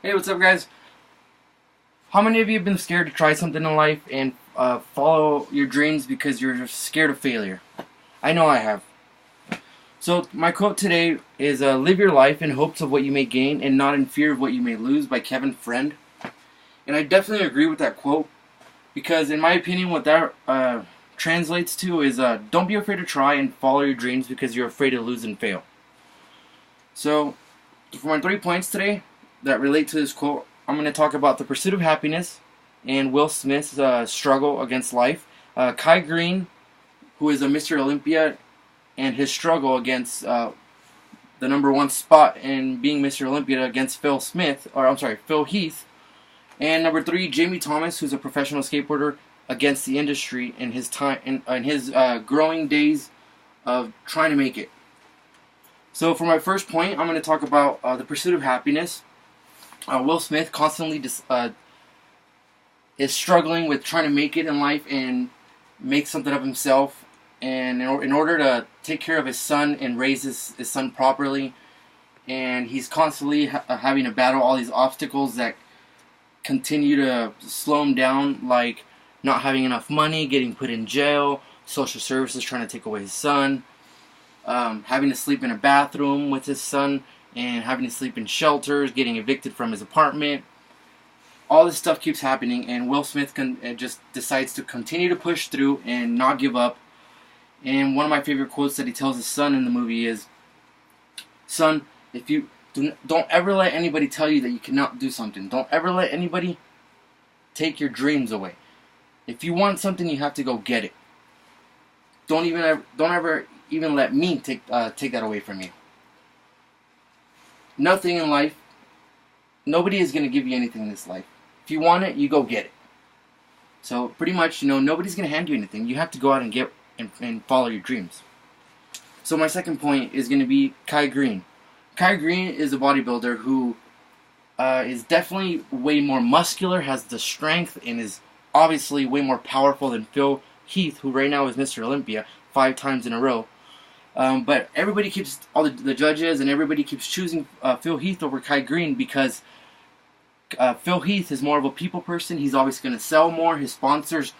Hey, what's up, guys? How many of you have been scared to try something in life and follow your dreams because you're scared of failure? I know I have. So, my quote today is live your life in hopes of what you may gain and not in fear of what you may lose by Kevin Friend. And I definitely agree with that quote because, in my opinion, what that translates to is don't be afraid to try and follow your dreams because you're afraid to lose and fail. So, for my 3 points today that relate to this quote, I'm going to talk about the pursuit of happiness and Will Smith's struggle against life. Kai Green, who is a Mr. Olympia, and his struggle against the #1 spot in being Mr. Olympia against Phil Heath. And number 3, Jamie Thomas, who's a professional skateboarder, against the industry in his time in his growing days of trying to make it. So for my first point, I'm going to talk about the pursuit of happiness. Will Smith constantly is struggling with trying to make it in life and make something of himself. And in order to take care of his son and raise his son properly, and he's constantly having to battle all these obstacles that continue to slow him down, like not having enough money, getting put in jail, social services trying to take away his son, having to sleep in a bathroom with his son, and having to sleep in shelters, getting evicted from his apartment. All this stuff keeps happening, and Will Smith just decides to continue to push through and not give up. And one of my favorite quotes that he tells his son in the movie is, "Son, if you don't ever let anybody tell you that you cannot do something. Don't ever let anybody take your dreams away. If you want something, you have to go get it. Don't ever even let me take that away from you. Nothing in life, nobody is going to give you anything in this life. If you want it, you go get it." So pretty much, nobody's going to hand you anything. You have to go out and get and follow your dreams. So my second point is going to be Kai Green. Kai Green is a bodybuilder who is definitely way more muscular, has the strength, and is obviously way more powerful than Phil Heath, who right now is Mr. Olympia 5 times in a row. But everybody keeps, all the judges and everybody keeps choosing Phil Heath over Kai Green because Phil Heath is more of a people person. He's always going to sell more. His sponsors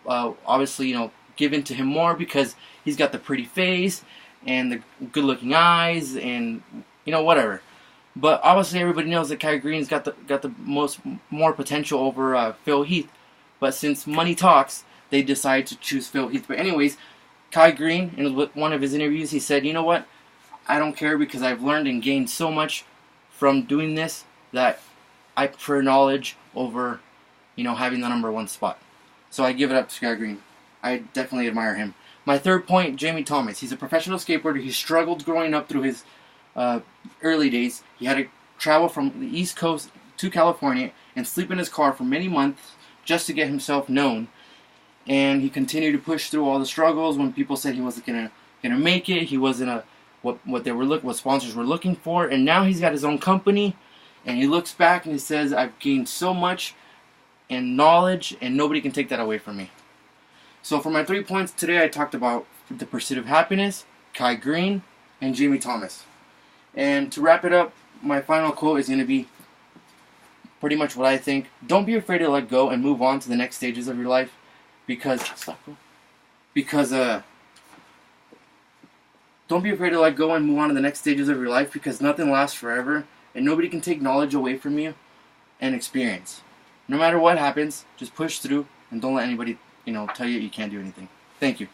obviously, give in to him more because he's got the pretty face and the good-looking eyes and whatever. But obviously everybody knows that Kai Green's got the more potential over Phil Heath. But since money talks, they decide to choose Phil Heath. But anyways, Kai Green, in one of his interviews, he said, "You know what? I don't care because I've learned and gained so much from doing this that I prefer knowledge over, having the #1 spot." So I give it up to Kai Green. I definitely admire him. My third point, Jamie Thomas. He's a professional skateboarder. He struggled growing up through his early days. He had to travel from the East Coast to California and sleep in his car for many months just to get himself known. And he continued to push through all the struggles when people said he wasn't gonna make it. He wasn't what sponsors were looking for. And now he's got his own company, and he looks back and he says, "I've gained so much in knowledge, and nobody can take that away from me." So for my 3 points today, I talked about the pursuit of happiness, Kai Green, and Jamie Thomas. And to wrap it up, my final quote is going to be pretty much what I think. Don't be afraid to let go and move on to the next stages of your life because don't be afraid to let go and move on to the next stages of your life because nothing lasts forever and nobody can take knowledge away from you and experience. No matter what happens, just push through and don't let anybody tell you can't do anything. Thank you.